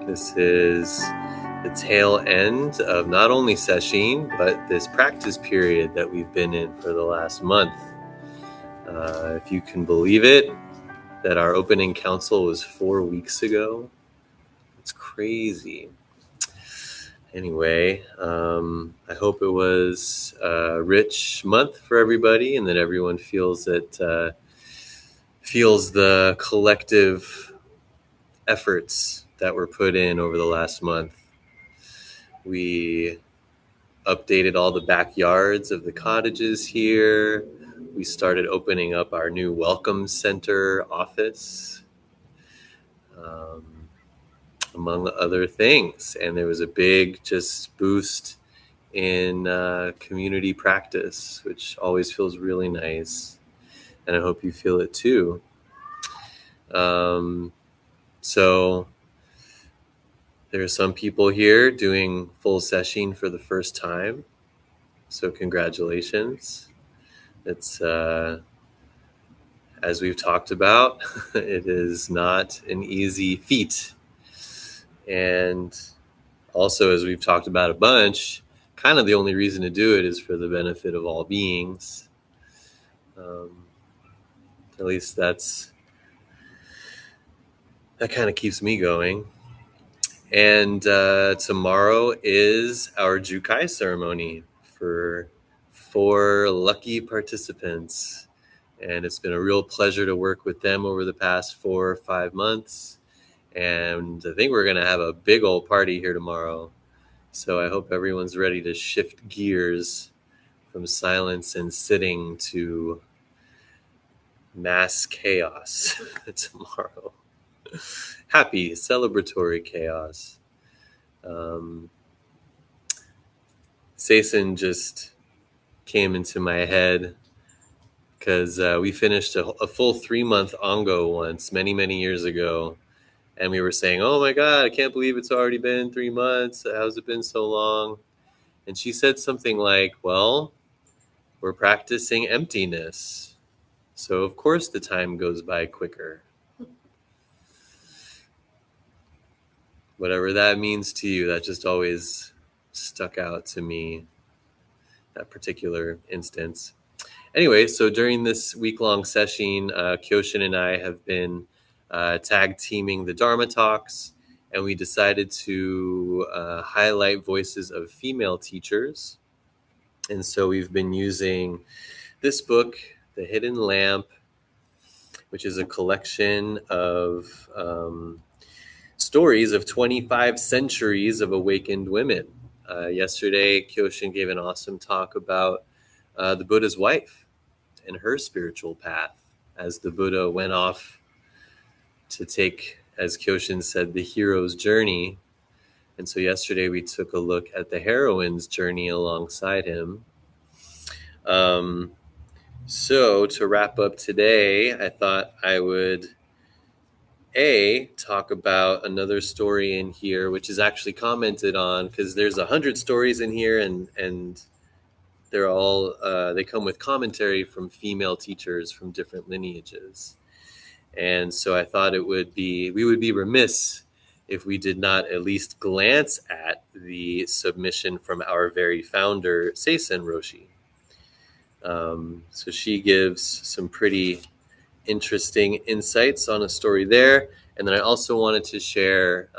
This is the tail end of not only session, but this practice period that we've been in for the last month. If you can believe it, that our opening council was 4 weeks ago. It's crazy. Anyway, I hope it was a rich month for everybody, and that everyone feels the collective efforts that were put in over the last month. We updated all the backyards of the cottages here. We started opening up our new Welcome Center office, among other things. And there was a big just boost in community practice, which always feels really nice. And I hope you feel it too. So there are some people here doing full session for the first time. So congratulations. It's, as we've talked about, it is not an easy feat. And also, as we've talked about a bunch, kind of the only reason to do it is for the benefit of all beings. At least that kind of keeps me going. And tomorrow is our Jukai ceremony for 4 lucky participants. And it's been a real pleasure to work with them over the past 4 or 5 months. And I think we're going to have a big old party here tomorrow. So I hope everyone's ready to shift gears from silence and sitting to mass chaos tomorrow. Happy, celebratory chaos. Sason just came into my head because we finished a full 3-month ongo once, many, many years ago. And we were saying, oh my God, I can't believe it's already been 3 months. How's it been so long? And she said something like, well, we're practicing emptiness. So of course the time goes by quicker. Whatever that means to you, that just always stuck out to me, that particular instance. Anyway, so during this week-long session, Kyoshin and I have been tag teaming the Dharma Talks, and we decided to highlight voices of female teachers. And so we've been using this book, The Hidden Lamp, which is a collection of stories of 25 centuries of awakened women. Yesterday, Kyoshin gave an awesome talk about the Buddha's wife and her spiritual path as the Buddha went off to take, as Kyoshin said, the hero's journey. And so yesterday we took a look at the heroine's journey alongside him. So to wrap up today, I thought I would talk about another story in here, which is actually commented on, because there's 100 stories in here, and they're all they come with commentary from female teachers from different lineages. And so I thought we would be remiss if we did not at least glance at the submission from our very founder, Seisen Roshi. So she gives some pretty interesting insights on a story there. And then I also wanted to share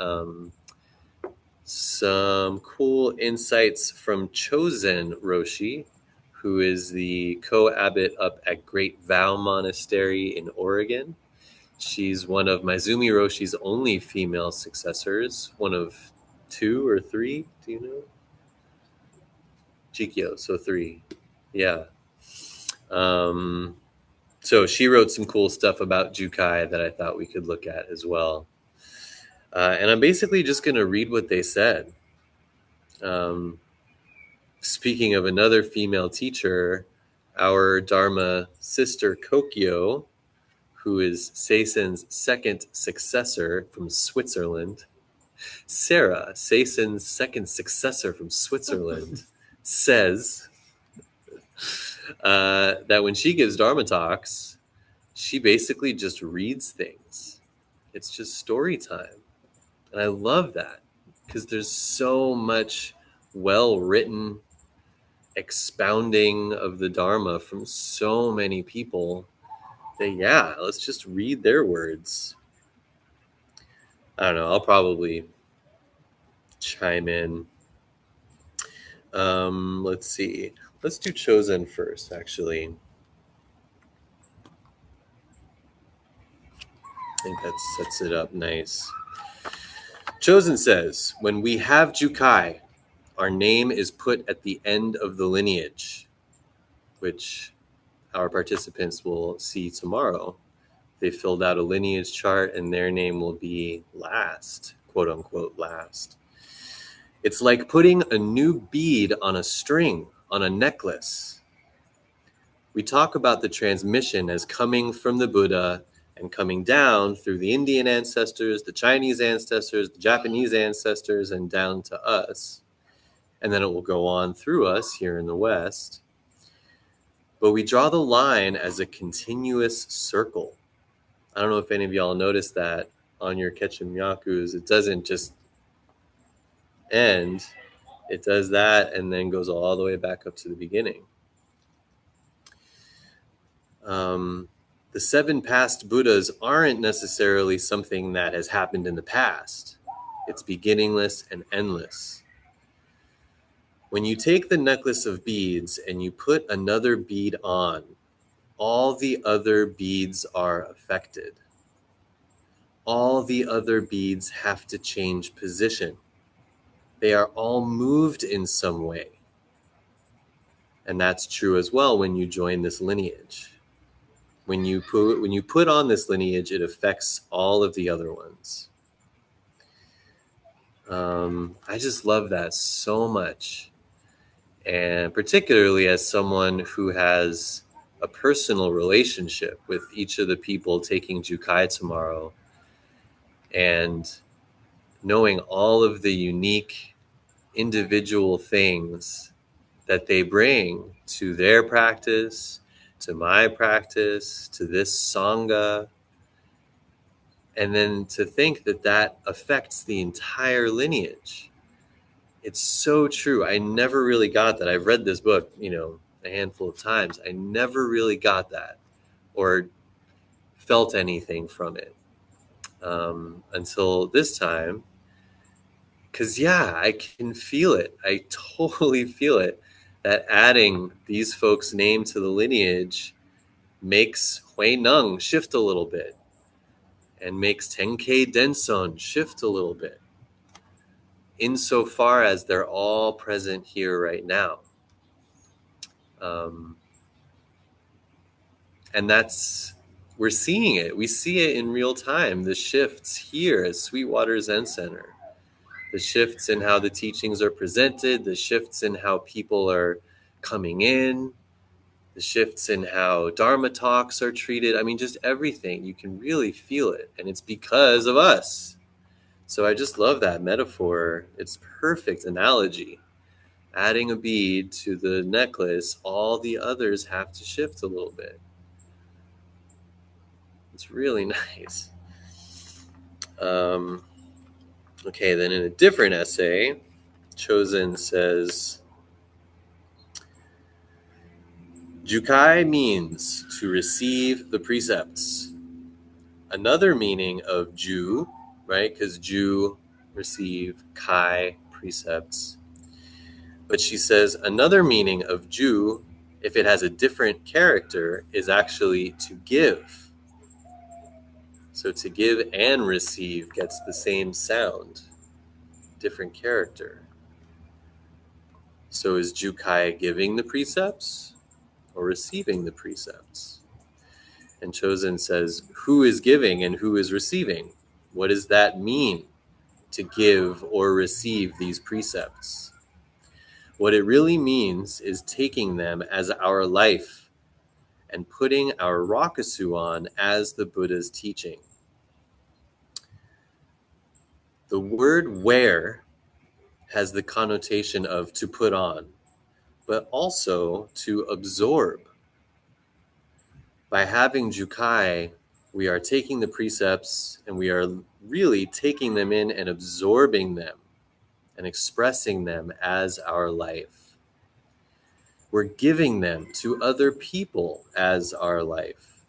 some cool insights from Chosen Roshi, who is the co-abbot up at Great Vow Monastery in Oregon. She's one of Maizumi Roshi's only female successors, one of 2 or 3, do you know? Jikyo, so 3. Yeah. So she wrote some cool stuff about Jukai that I thought we could look at as well. And I'm basically just going to read what they said. Speaking of another female teacher, our Dharma sister Kokyo, who is Seisen's second successor from Switzerland, Sarah, Seisen's second successor from Switzerland, says that when she gives Dharma talks, she basically just reads things. It's just story time. And I love that because there's so much well written expounding of the Dharma from so many people that, yeah, let's just read their words. I don't know. I'll probably chime in. Let's see. Let's do Chosen first, actually. I think that sets it up nice. Chosen says, when we have Jukai, our name is put at the end of the lineage, which our participants will see tomorrow. They filled out a lineage chart and their name will be last, quote unquote, last. It's like putting a new bead on a string on a necklace. We talk about the transmission as coming from the Buddha and coming down through the Indian ancestors, the Chinese ancestors, the Japanese ancestors, and down to us. And then it will go on through us here in the West. But we draw the line as a continuous circle. I don't know if any of y'all noticed that on your Ketchumyakus. It doesn't just end. It does that and then goes all the way back up to the beginning. The 7 past Buddhas aren't necessarily something that has happened in the past. It's beginningless and endless. When you take the necklace of beads and you put another bead on, all the other beads are affected. All the other beads have to change position. They are all moved in some way. And that's true as well when you join this lineage. When you put on this lineage, it affects all of the other ones. I just love that so much. And particularly as someone who has a personal relationship with each of the people taking Jukai tomorrow, and knowing all of the unique individual things that they bring to their practice, to my practice, to this Sangha, and then to think that that affects the entire lineage. It's so true. I never really got that. I've read this book, a handful of times. I never really got that or felt anything from it until this time. Because, yeah, I can feel it. I totally feel it, that adding these folks' name to the lineage makes Hui Neng shift a little bit and makes Tenkei Denson shift a little bit, insofar as they're all present here right now. And we're seeing it. We see it in real time, the shifts here at Sweetwater Zen Center, the shifts in how the teachings are presented, the shifts in how people are coming in, the shifts in how Dharma talks are treated. I mean, just everything. You can really feel it. And it's because of us. So I just love that metaphor. It's perfect analogy. Adding a bead to the necklace, all the others have to shift a little bit. It's really nice. Okay, then in a different essay, Chosen says, Jukai means to receive the precepts. Another meaning of Ju, right? Because Ju receive, Kai precepts. But she says another meaning of Ju, if it has a different character, is actually to give. So to give and receive gets the same sound, different character. So is Jukai giving the precepts or receiving the precepts? And Chosen says, who is giving and who is receiving? What does that mean, to give or receive these precepts? What it really means is taking them as our life and putting our rakusu on as the Buddha's teaching. The word wear has the connotation of to put on, but also to absorb. By having Jukai, we are taking the precepts and we are really taking them in and absorbing them and expressing them as our life. We're giving them to other people as our life,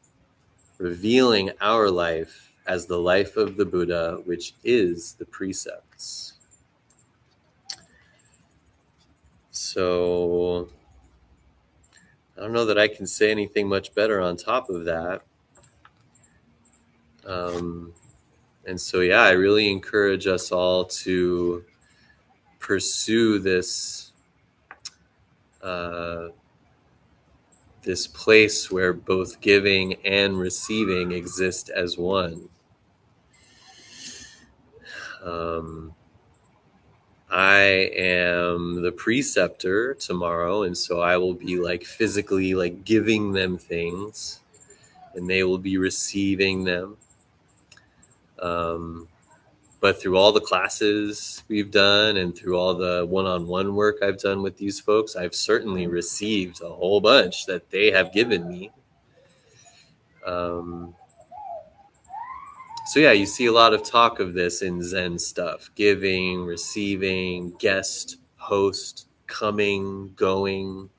revealing our life as the life of the Buddha, which is the precepts. So I don't know that I can say anything much better on top of that. And so, yeah, I really encourage us all to pursue this this place where both giving and receiving exist as one. I am the preceptor tomorrow, and so I will be like physically like giving them things, and they will be receiving them. But through all the classes we've done and through all the one-on-one work I've done with these folks, I've certainly received a whole bunch that they have given me. So yeah, you see a lot of talk of this in Zen stuff: giving, receiving, guest, host, coming, going.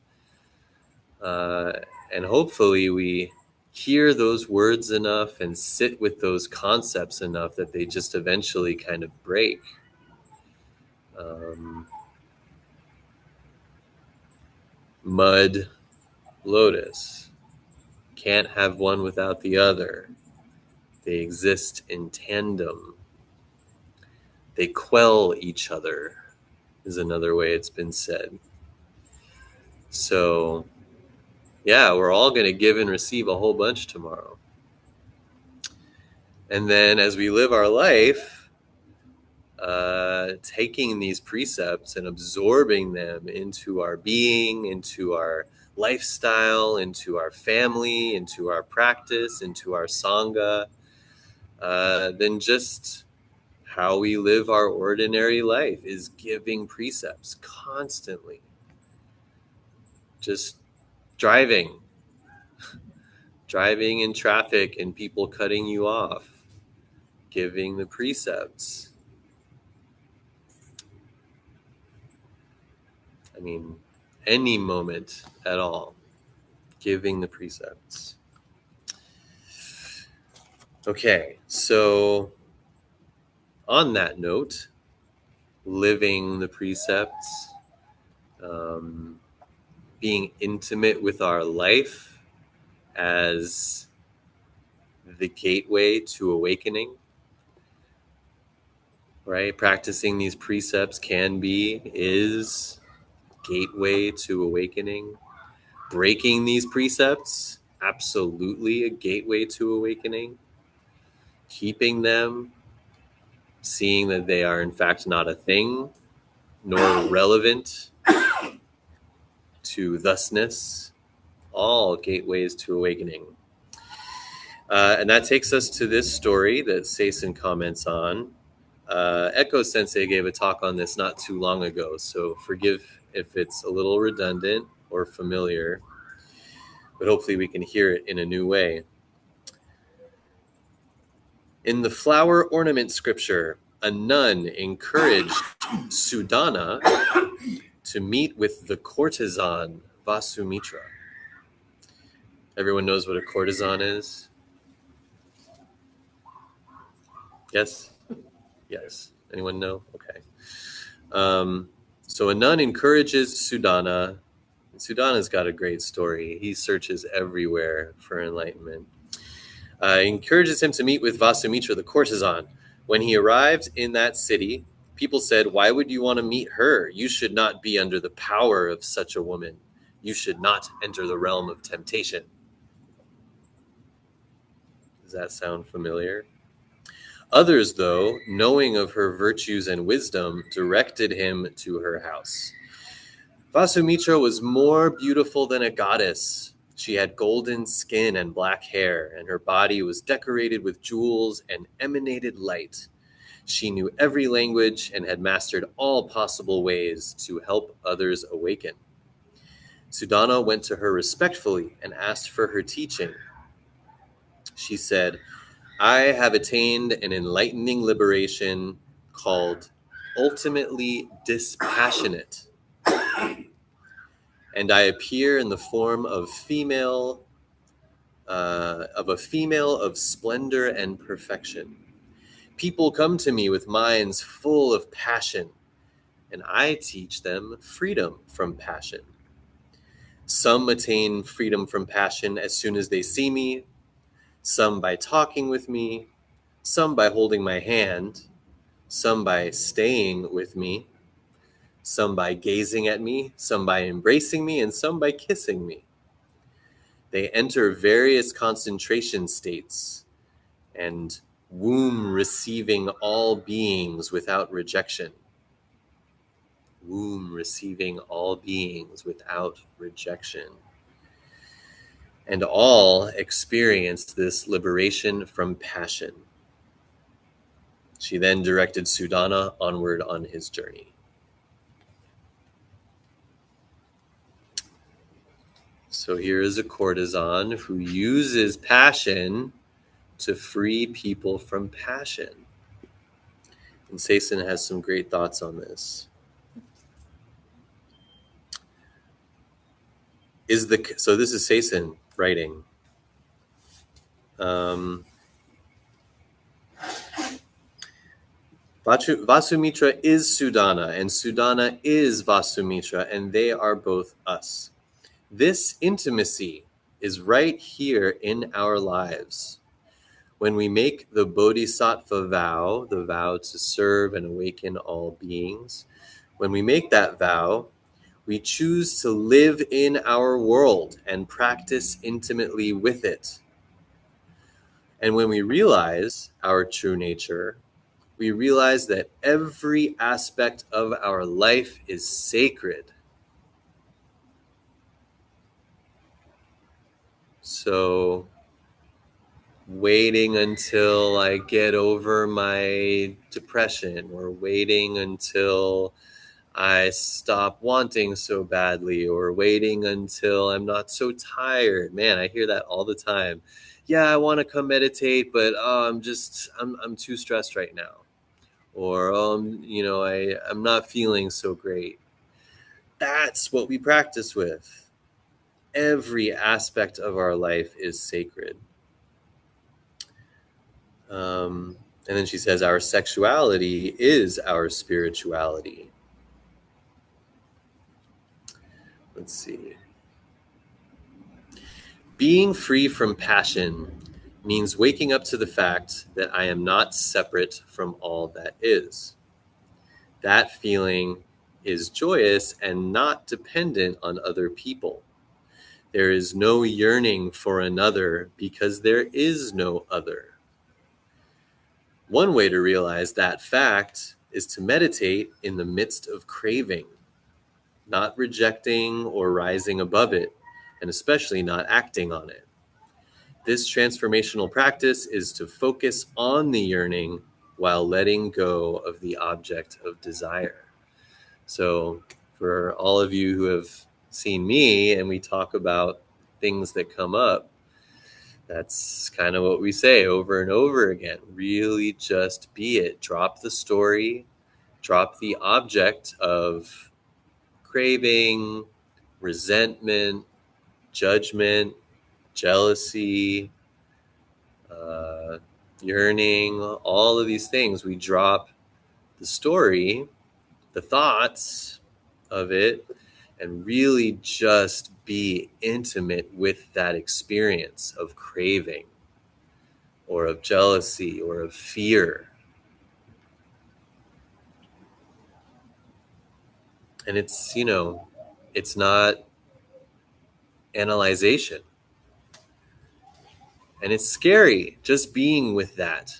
And hopefully we hear those words enough and sit with those concepts enough that they just eventually kind of break. Mud, lotus. Can't have one without the other. They exist in tandem. They quell each other, is another way it's been said. So, yeah, we're all going to give and receive a whole bunch tomorrow. And then as we live our life, taking these precepts and absorbing them into our being, into our lifestyle, into our family, into our practice, into our sangha, then just how we live our ordinary life is giving precepts constantly. Just driving in traffic and people cutting you off, giving the precepts. I mean, any moment at all, giving the precepts. Okay, so on that note, living the precepts, being intimate with our life as the gateway to awakening, right? Practicing these precepts is gateway to awakening. Breaking these precepts, absolutely a gateway to awakening. Keeping them, seeing that they are in fact not a thing, nor relevant to thusness, all gateways to awakening. And that takes us to this story that Seisen comments on. Echo Sensei gave a talk on this not too long ago, so forgive if it's a little redundant or familiar, but hopefully we can hear it in a new way. In the flower ornament scripture, a nun encouraged Sudana to meet with the courtesan Vasumitra. Everyone knows what a courtesan is? Yes? Yes. Anyone know? Okay. So a nun encourages Sudana. Sudana's got a great story. He searches everywhere for enlightenment. Encourages him to meet with Vasumitra, the courtesan. When he arrived in that city, people said, "Why would you want to meet her? You should not be under the power of such a woman. You should not enter the realm of temptation." Does that sound familiar? Others, though, knowing of her virtues and wisdom, directed him to her house. Vasumitra was more beautiful than a goddess. She had golden skin and black hair, and her body was decorated with jewels and emanated light. She knew every language and had mastered all possible ways to help others awaken. Sudana went to her respectfully and asked for her teaching. She said, I have attained an enlightening liberation called ultimately dispassionate, and I appear in the form of a female of splendor and perfection. People come to me with minds full of passion, and I teach them freedom from passion. Some attain freedom from passion as soon as they see me, some by talking with me, some by holding my hand, some by staying with me, some by gazing at me, some by embracing me, and some by kissing me. They enter various concentration states and womb receiving all beings without rejection. Womb receiving all beings without rejection. And all experience this liberation from passion. She then directed Sudana onward on his journey. So here is a courtesan who uses passion to free people from passion. And Seisan has some great thoughts on this. So this is Seisan writing. Vasumitra is Sudana, and Sudana is Vasumitra, and they are both us. This intimacy is right here in our lives. When we make the Bodhisattva vow, the vow to serve and awaken all beings, when we make that vow, we choose to live in our world and practice intimately with it. And when we realize our true nature, we realize that every aspect of our life is sacred. So, waiting until I get over my depression, or waiting until I stop wanting so badly, or waiting until I'm not so tired. Man, I hear that all the time. Yeah, I want to come meditate, but I'm too stressed right now. Or I'm not feeling so great. That's what we practice with. Every aspect of our life is sacred. And then she says, our sexuality is our spirituality. Let's see. Being free from passion means waking up to the fact that I am not separate from all that is. That feeling is joyous and not dependent on other people. There is no yearning for another because there is no other. One way to realize that fact is to meditate in the midst of craving, not rejecting or rising above it, and especially not acting on it. This transformational practice is to focus on the yearning while letting go of the object of desire. So for all of you who have seen me and we talk about things that come up, that's kind of what we say over and over again. Really just be it. Drop the story, drop the object of craving, resentment, judgment, jealousy, yearning, all of these things. We drop the story, the thoughts of it, and really just be intimate with that experience of craving or of jealousy or of fear. And it's not analyzation. And it's scary. Just being with that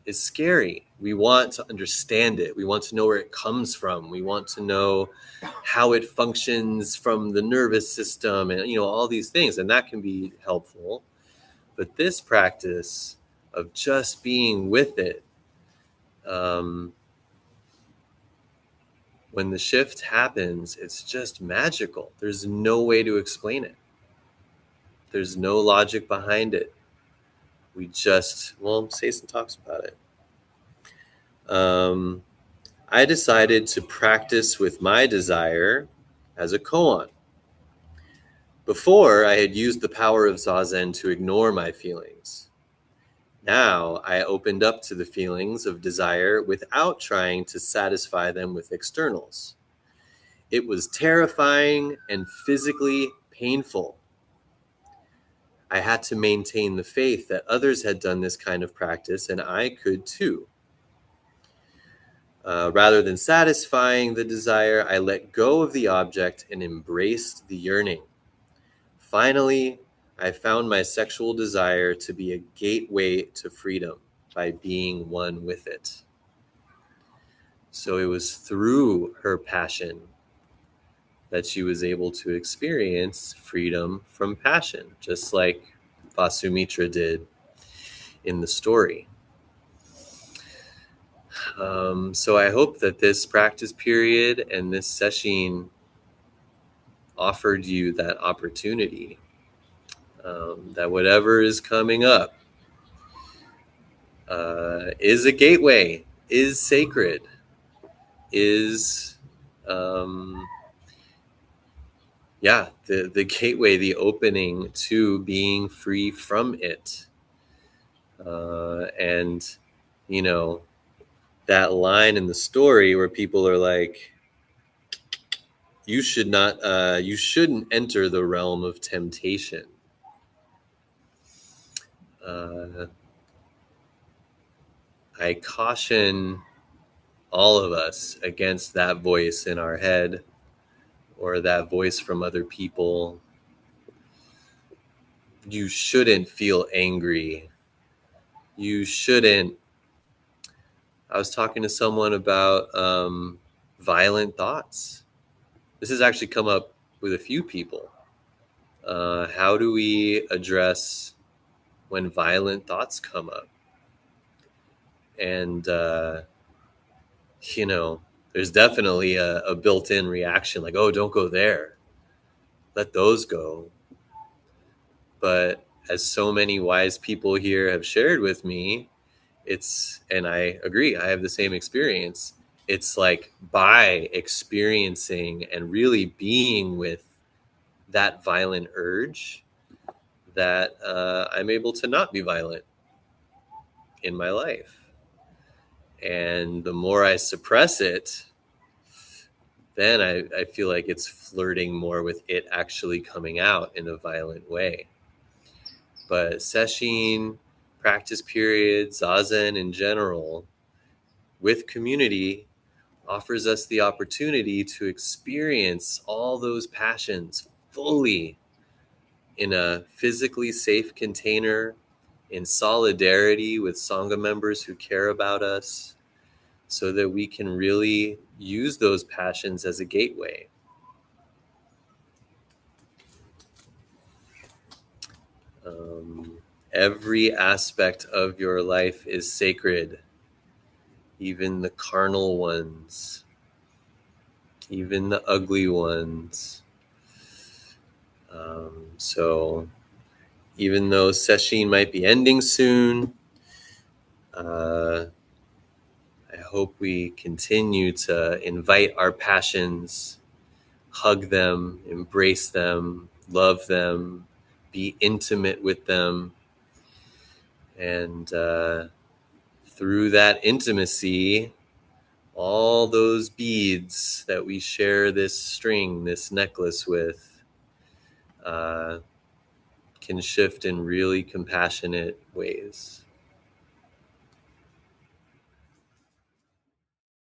is scary. We want to understand it. We want to know where it comes from. We want to know how it functions from the nervous system and, all these things. And that can be helpful. But this practice of just being with it, when the shift happens, it's just magical. There's no way to explain it. There's no logic behind it. Sason talks about it. I decided to practice with my desire as a koan. Before, I had used the power of Zazen to ignore my feelings. Now, I opened up to the feelings of desire without trying to satisfy them with externals. It was terrifying and physically painful. I had to maintain the faith that others had done this kind of practice and I could too. Rather than satisfying the desire, I let go of the object and embraced the yearning. Finally, I found my sexual desire to be a gateway to freedom by being one with it. So it was through her passion that she was able to experience freedom from passion, just like Vasumitra did in the story. So I hope that this practice period and this session offered you that opportunity, that whatever is coming up is a gateway, is sacred, is the gateway, the opening to being free from it. And you know, that line in the story where people are like, you shouldn't enter the realm of temptation. I caution all of us against that voice in our head or that voice from other people. You shouldn't feel angry. You shouldn't. I was talking to someone about violent thoughts. This has actually come up with a few people. How do we address when violent thoughts come up? And, there's definitely a built-in reaction like, oh, don't go there. Let those go. But as so many wise people here have shared with me, and I agree, I have the same experience. It's like by experiencing and really being with that violent urge that I'm able to not be violent in my life. And the more I suppress it, then I feel like it's flirting more with it actually coming out in a violent way. But sesshin, practice period, zazen in general, with community, offers us the opportunity to experience all those passions fully in a physically safe container, in solidarity with Sangha members who care about us, so that we can really use those passions as a gateway. Every aspect of your life is sacred, even the carnal ones, even the ugly ones. So even though sesshin might be ending soon, I hope we continue to invite our passions, hug them, embrace them, love them, be intimate with them. And through that intimacy, all those beads that we share this string, this necklace with, can shift in really compassionate ways.